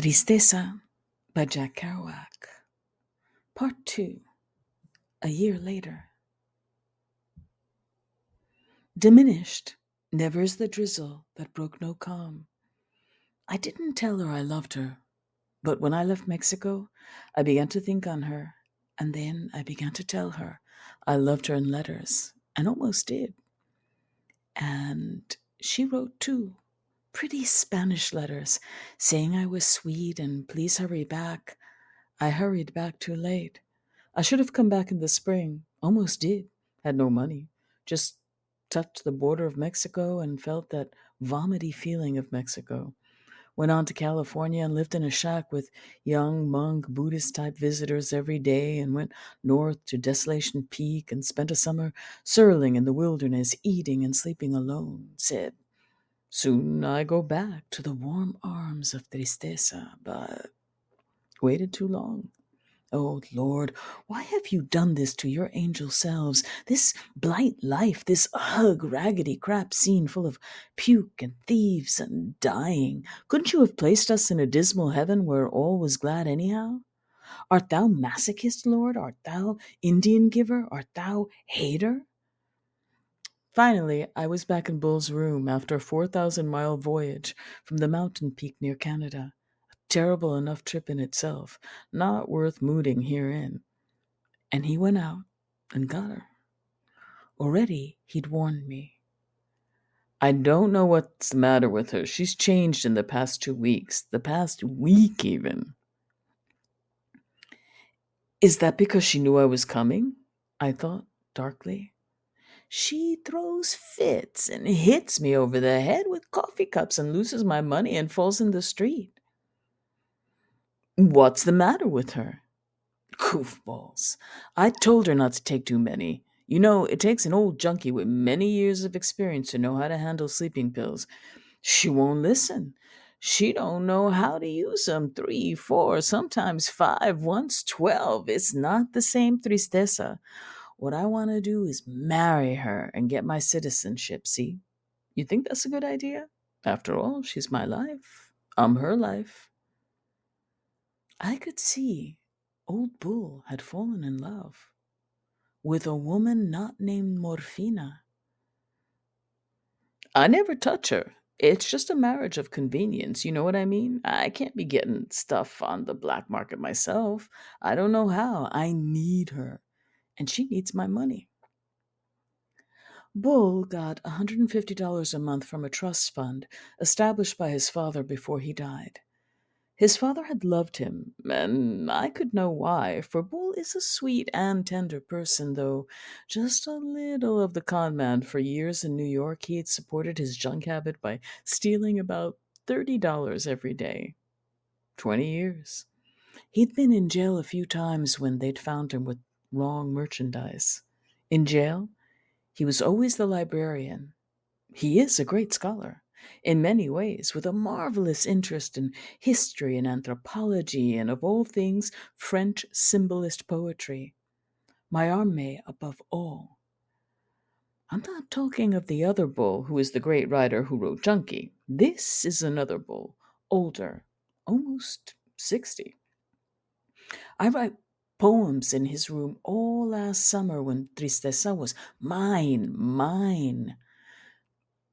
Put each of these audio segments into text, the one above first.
Tristessa by Jack Kerouac. Part 2. A year later. Diminished, never is the drizzle that broke no calm. I didn't tell her I loved her, but when I left Mexico, I began to think on her, and then I began to tell her I loved her in letters, and almost did. And she wrote too, pretty Spanish letters, saying I was sweet and please hurry back. I hurried back too late. I should have come back in the spring. Almost did. Had no money. Just touched the border of Mexico and felt that vomity feeling of Mexico. Went on to California and lived in a shack with young monk Buddhist type visitors every day and went north to Desolation Peak and spent a summer surling in the wilderness, eating and sleeping alone. Said, soon I go back to the warm arms of Tristessa, but waited too long. Oh, Lord, why have you done this to your angel selves? This blight life, this raggedy crap scene full of puke and thieves and dying. Couldn't you have placed us in a dismal heaven where all was glad anyhow? Art thou masochist, Lord? Art thou Indian giver? Art thou hater? Finally, I was back in Bull's room after a 4,000-mile voyage from the mountain peak near Canada. Terrible enough trip in itself, not worth mooting herein. And he went out and got her. Already he'd warned me. I don't know what's the matter with her. She's changed in the past 2 weeks, the past week even. Is that because she knew I was coming? I thought darkly. She throws fits and hits me over the head with coffee cups and loses my money and falls in the street. What's the matter with her? Goofballs. I told her not to take too many. You know, it takes an old junkie with many years of experience to know how to handle sleeping pills. She won't listen. She don't know how to use them. 3, 4, sometimes 5, once 12. It's not the same Tristessa. What I want to do is marry her and get my citizenship, see? You think that's a good idea? After all, she's my life. I'm her life. I could see old Bull had fallen in love with a woman not named Morfina. I never touch her. It's just a marriage of convenience, you know what I mean? I can't be getting stuff on the black market myself. I don't know how. I need her, and she needs my money. Bull got $150 a month from a trust fund established by his father before he died. His father had loved him, and I could know why, for Bull is a sweet and tender person, though just a little of the con man. For years in New York, he had supported his junk habit by stealing about $30 every day. 20 years. He'd been in jail a few times when they'd found him with wrong merchandise. In jail, he was always the librarian. He is a great scholar, in many ways, with a marvelous interest in history and anthropology, and of all things, French symbolist poetry. My arme above all. I'm not talking of the other Bull, who is the great writer who wrote Junkie. This is another Bull, older, almost 60. I write poems in his room all last summer when Tristessa was mine.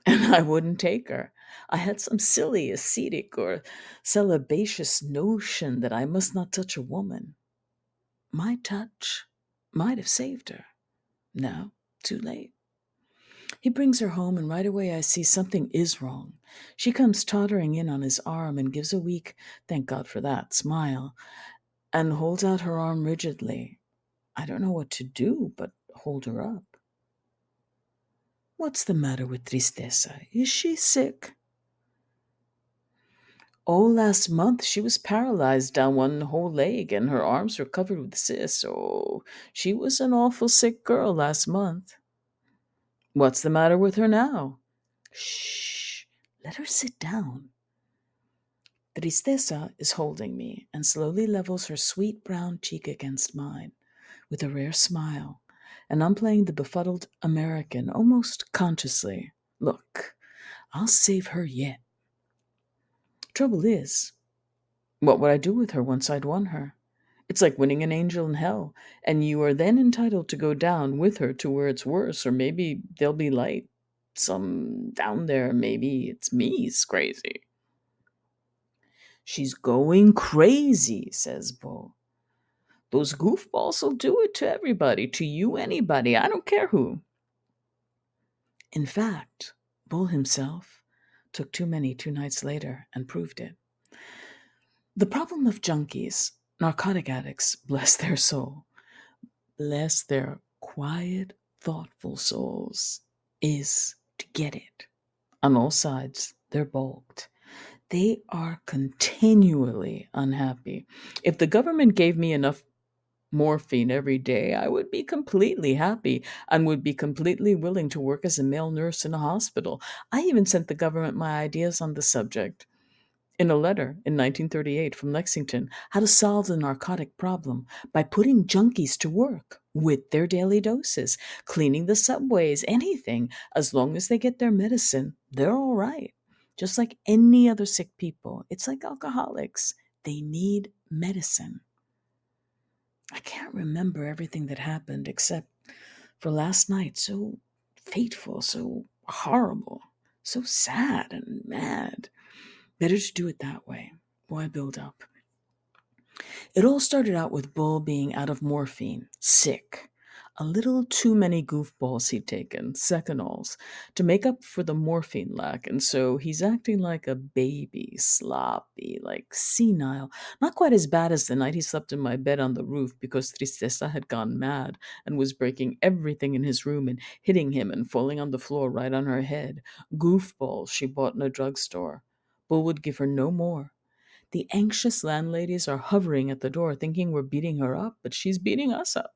And I wouldn't take her. I had some silly ascetic or celibacious notion that I must not touch a woman. My touch might have saved her. Now, too late. He brings her home, and right away I see something is wrong. She comes tottering in on his arm and gives a weak, thank God for that, smile, and holds out her arm rigidly. I don't know what to do but hold her up. What's the matter with Tristessa? Is she sick? Oh, last month she was paralyzed down one whole leg and her arms were covered with cysts. Oh, she was an awful sick girl last month. What's the matter with her now? Shh, let her sit down. Tristessa is holding me and slowly levels her sweet brown cheek against mine with a rare smile, and I'm playing the befuddled American almost consciously. Look, I'll save her yet. Trouble is, What would I do with her once I'd won her? It's like winning an angel in hell, and you are then entitled to go down with her to where it's worse, or maybe there'll be light. Some down there, maybe it's me's crazy. She's going crazy, says Bull. Those goofballs will do it to everybody, to you, anybody, I don't care who. In fact, Bull himself took too many 2 nights later and proved it. The problem of junkies, narcotic addicts, bless their soul, bless their quiet, thoughtful souls, is to get it. On all sides, they're balked. They are continually unhappy. If the government gave me enough morphine every day, I would be completely happy and would be completely willing to work as a male nurse in a hospital. I even sent the government my ideas on the subject in a letter in 1938 from Lexington, how to solve the narcotic problem by putting junkies to work with their daily doses, cleaning the subways, anything. As long as they get their medicine, they're all right. Just like any other sick people. It's like alcoholics. They need medicine. I can't remember everything that happened except for last night. So fateful, so horrible, so sad and mad. Better to do it that way. Why build up? It all started out with Bull being out of morphine, sick. A little too many goofballs he'd taken, secanols, to make up for the morphine lack, and so he's acting like a baby, sloppy, like senile. Not quite as bad as the night he slept in my bed on the roof because Tristessa had gone mad and was breaking everything in his room and hitting him and falling on the floor right on her head. Goofballs she bought in a drugstore. Bull would give her no more. The anxious landladies are hovering at the door, thinking we're beating her up, but she's beating us up.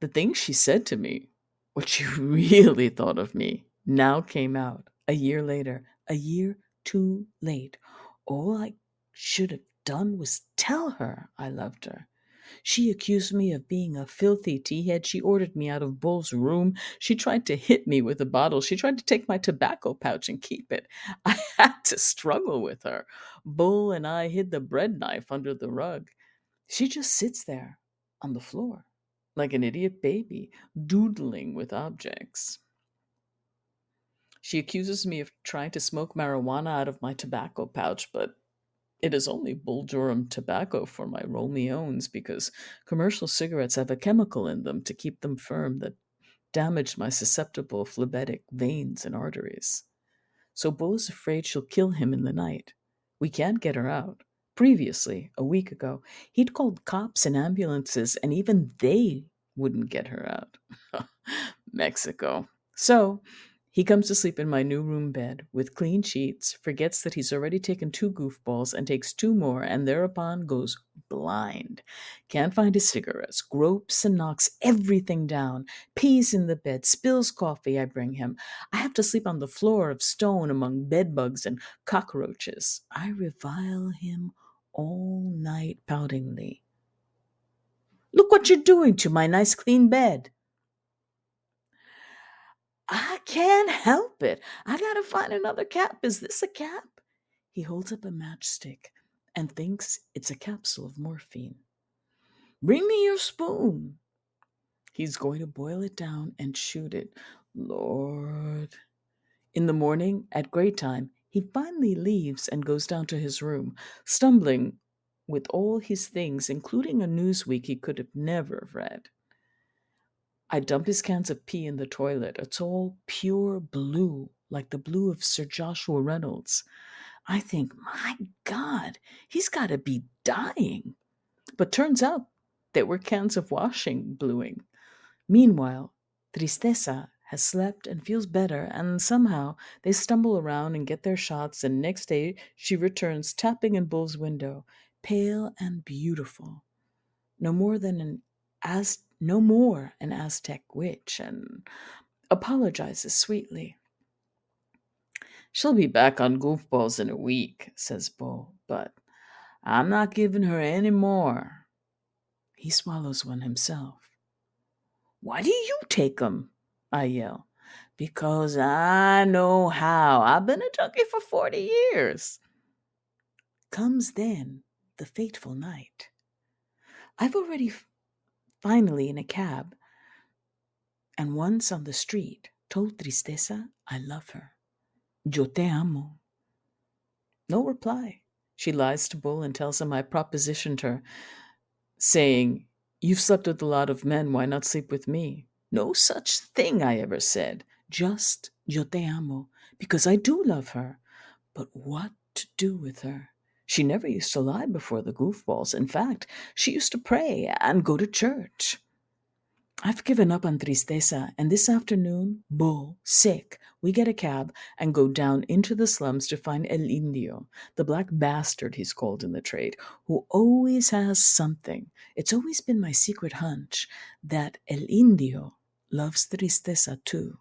The things she said to me, what she really thought of me, now came out a year later, a year too late. All I should have done was tell her I loved her. She accused me of being a filthy tea-head. She ordered me out of Bull's room. She tried to hit me with a bottle. She tried to take my tobacco pouch and keep it. I had to struggle with her. Bull and I hid the bread knife under the rug. She just sits there on the floor like an idiot baby, doodling with objects. She accuses me of trying to smoke marijuana out of my tobacco pouch, but it is only Bull Durham tobacco for my Romeones because commercial cigarettes have a chemical in them to keep them firm that damaged my susceptible phlebetic veins and arteries. So Bull is afraid she'll kill him in the night. We can't get her out. Previously, a week ago, he'd called cops and ambulances, and even they wouldn't get her out. Mexico. So he comes to sleep in my new room bed with clean sheets, forgets that he's already taken 2 goofballs and takes 2 more, and thereupon goes blind. Can't find his cigarettes, gropes and knocks everything down, pees in the bed, spills coffee I bring him. I have to sleep on the floor of stone among bedbugs and cockroaches. I revile him all night poutingly. Look what you're doing to my nice clean bed. I can't help it. I gotta find another cap. Is this a cap? He holds up a matchstick and thinks it's a capsule of morphine. Bring me your spoon. He's going to boil it down and shoot it. Lord. In the morning, at great time, he finally leaves and goes down to his room, stumbling with all his things, including a Newsweek he could have never read. I dump his cans of pee in the toilet. It's all pure blue, like the blue of Sir Joshua Reynolds. I think, my God, he's got to be dying. But turns out they were cans of washing bluing. Meanwhile, Tristessa has slept and feels better, and somehow they stumble around and get their shots, and next day she returns tapping in Bull's window, pale and beautiful. No more an Aztec witch, and apologizes sweetly. She'll be back on goofballs in a week, says Bull, but I'm not giving her any more. He swallows one himself. Why do you take 'em? I yell. Because I know how. I've been a junkie for 40 years. Comes then the fateful night. I've already finally in a cab and once on the street told Tristessa I love her. Yo te amo. No reply. She lies to Bull and tells him I propositioned her, saying, "You've slept with a lot of men, why not sleep with me?" No such thing I ever said. Just yo te amo, because I do love her. But what to do with her? She never used to lie before the goofballs. In fact, she used to pray and go to church. I've given up on Tristeza, and this afternoon, Bull, sick, we get a cab and go down into the slums to find El Indio, the black bastard he's called in the trade, who always has something. It's always been my secret hunch that El Indio loves Tristeza too.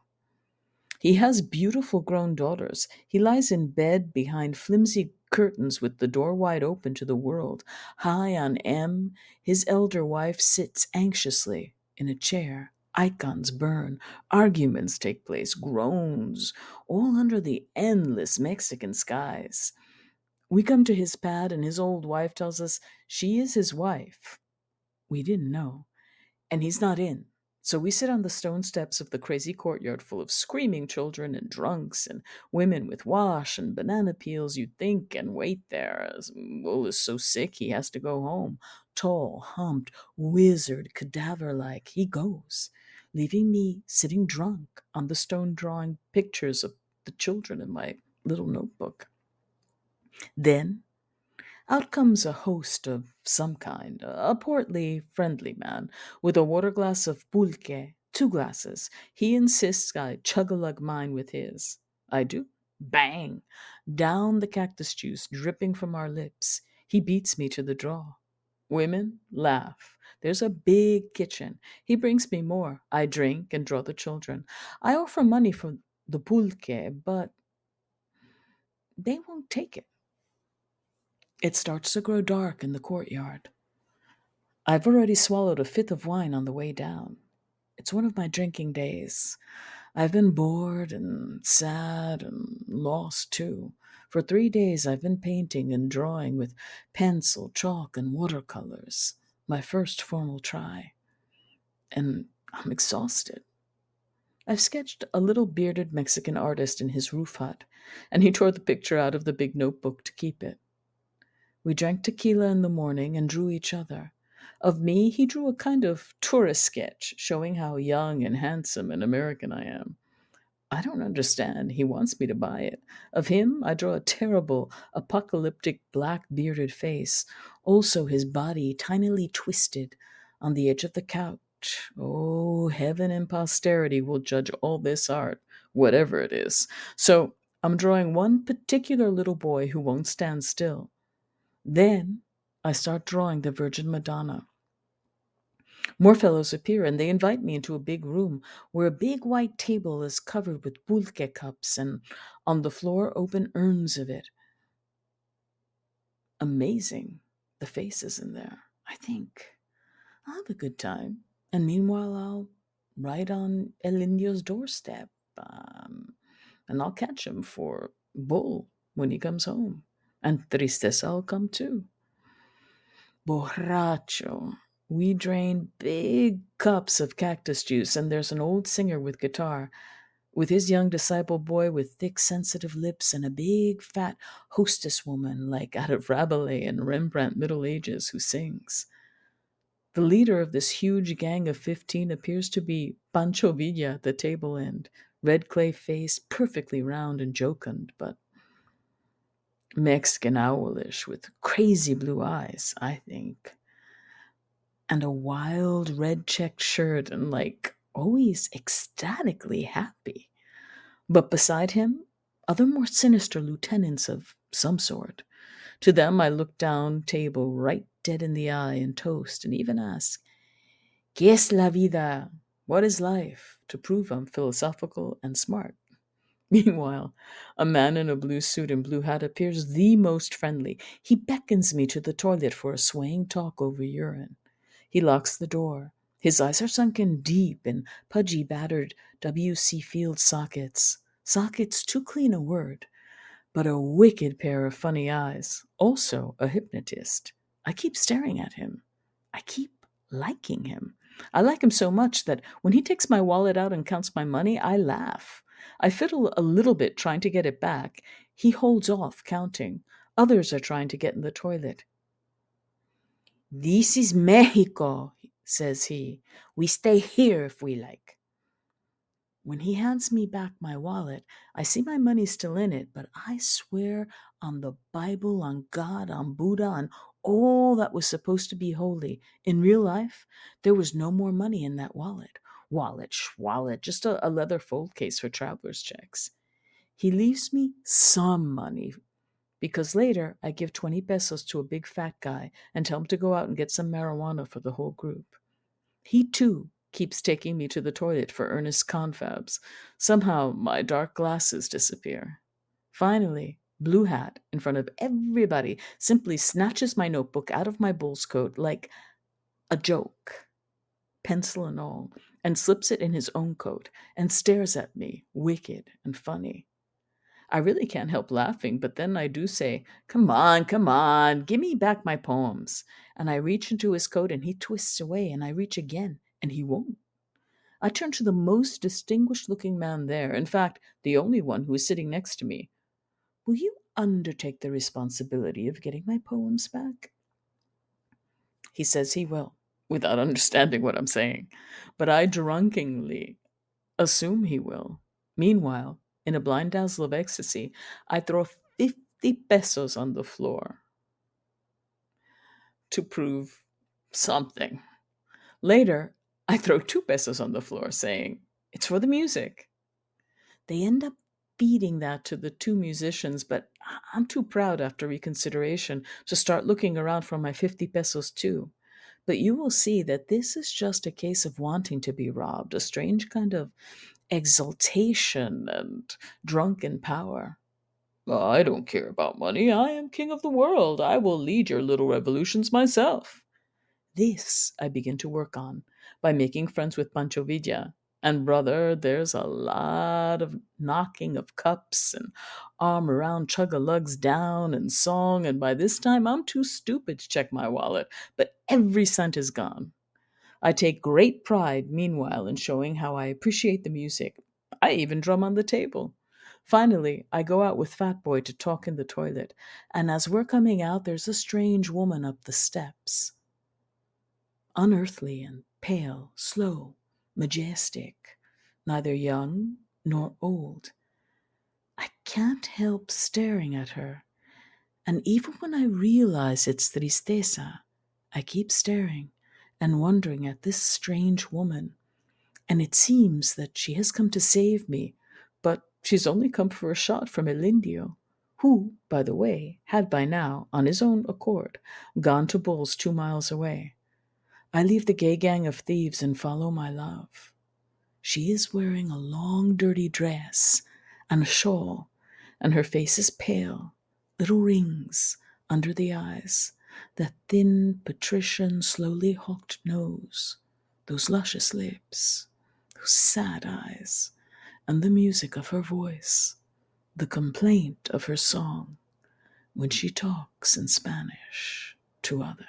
He has beautiful grown daughters. He lies in bed behind flimsy curtains with the door wide open to the world. High on M, his elder wife sits anxiously in a chair. Icons burn, arguments take place, groans, all under the endless Mexican skies. We come to his pad, and his old wife tells us she is his wife. We didn't know, and he's not in. So we sit on the stone steps of the crazy courtyard full of screaming children and drunks and women with wash and banana peels, you'd think, and wait there. As Bull is so sick he has to go home. Tall, humped, wizard, cadaver like, he goes, leaving me sitting drunk on the stone drawing pictures of the children in my little notebook. Then out comes a host of some kind, a portly, friendly man, with a water glass of pulque, 2 glasses. He insists I chug a lug mine with his. I do. Bang! Down the cactus juice, dripping from our lips. He beats me to the draw. Women laugh. There's a big kitchen. He brings me more. I drink and draw the children. I offer money for the pulque, but they won't take it. It starts to grow dark in the courtyard. I've already swallowed a fifth of wine on the way down. It's one of my drinking days. I've been bored and sad and lost too. For 3 days I've been painting and drawing with pencil, chalk, and watercolors. My first formal try. And I'm exhausted. I've sketched a little bearded Mexican artist in his roof hut, and he tore the picture out of the big notebook to keep it. We drank tequila in the morning and drew each other. Of me, he drew a kind of tourist sketch showing how young and handsome and American I am. I don't understand. He wants me to buy it. Of him, I draw a terrible, apocalyptic, black bearded face, also his body tinily twisted on the edge of the couch. Oh, heaven and posterity will judge all this art, whatever it is. So I'm drawing one particular little boy who won't stand still. Then I start drawing the Virgin Madonna. More fellows appear, and they invite me into a big room where a big white table is covered with pulque cups, and on the floor open urns of it. Amazing, the faces in there. I think I'll have a good time. And meanwhile, I'll write on El Indio's doorstep, and I'll catch him for Bull when he comes home. And Tristeza will come too. Borracho. We drain big cups of cactus juice, and there's an old singer with guitar, with his young disciple boy with thick, sensitive lips, and a big, fat hostess woman, like out of Rabelais and Rembrandt Middle Ages, who sings. The leader of this huge gang of 15 appears to be Pancho Villa at the table end, red clay face, perfectly round and jocund, but Mexican owlish, with crazy blue eyes, I think, and a wild red checked shirt, and like always ecstatically happy. But beside him, other more sinister lieutenants of some sort. To them I look down table right dead in the eye and toast, and even ask, ¿Qué es la vida? What is life? To prove I'm philosophical and smart. Meanwhile, a man in a blue suit and blue hat appears the most friendly. He beckons me to the toilet for a swaying talk over urine. He locks the door. His eyes are sunken deep in pudgy, battered W.C. Field sockets. Sockets, too clean a word. but a wicked pair of funny eyes, also a hypnotist. I keep staring at him. I keep liking him. I like him so much that when he takes my wallet out and counts my money, I laugh. I fiddle a little bit trying to get it back. He holds off counting. Others are trying to get in the toilet. "This is Mexico," says he. "We stay here if we like." When he hands me back my wallet, I see my money still in it, but I swear on the Bible, on God, on Buddha, on all that was supposed to be holy. In real life, there was no more money in that wallet. Wallet, just a leather fold case for traveler's checks. He leaves me some money because later I give 20 pesos to a big fat guy and tell him to go out and get some marijuana for the whole group. He, too, keeps taking me to the toilet for earnest confabs. Somehow my dark glasses disappear. Finally, Blue Hat, in front of everybody, simply snatches my notebook out of my bull's coat like a joke, pencil and all, and slips it in his own coat and stares at me, wicked and funny. I really can't help laughing, but then I do say, come on, give me back my poems." And I reach into his coat and he twists away, and I reach again and he won't. I turn to the most distinguished looking man there, in fact, the only one who is sitting next to me. "Will you undertake the responsibility of getting my poems back?" He says he will, without understanding what I'm saying, but I drunkenly assume he will. Meanwhile, in a blind dazzle of ecstasy, I throw 50 pesos on the floor to prove something. Later, I throw 2 pesos on the floor, saying, "It's for the music." They end up feeding that to the two musicians, but I'm too proud after reconsideration to start looking around for my 50 pesos too. But you will see that this is just a case of wanting to be robbed, a strange kind of exultation and drunken power. "I don't care about money. I am king of the world. I will lead your little revolutions myself." This I begin to work on by making friends with Pancho Villa. And brother, there's a lot of knocking of cups and arm around chug-a-lugs down and song, and by this time I'm too stupid to check my wallet, but every cent is gone. I take great pride, meanwhile, in showing how I appreciate the music. I even drum on the table. Finally, I go out with Fat Boy to talk in the toilet, and as we're coming out, there's a strange woman up the steps. Unearthly and pale, slow, majestic, neither young nor old. I can't help staring at her, and even when I realize it's Tristessa, I keep staring and wondering at this strange woman, and it seems that she has come to save me, but she's only come for a shot from El Indio, who, by the way, had by now, on his own accord, gone to Bull's 2 miles away. I leave the gay gang of thieves and follow my love. She is wearing a long, dirty dress and a shawl, and her face is pale, little rings under the eyes, that thin, patrician, slowly hawked nose, those luscious lips, those sad eyes, and the music of her voice, the complaint of her song when she talks in Spanish to others.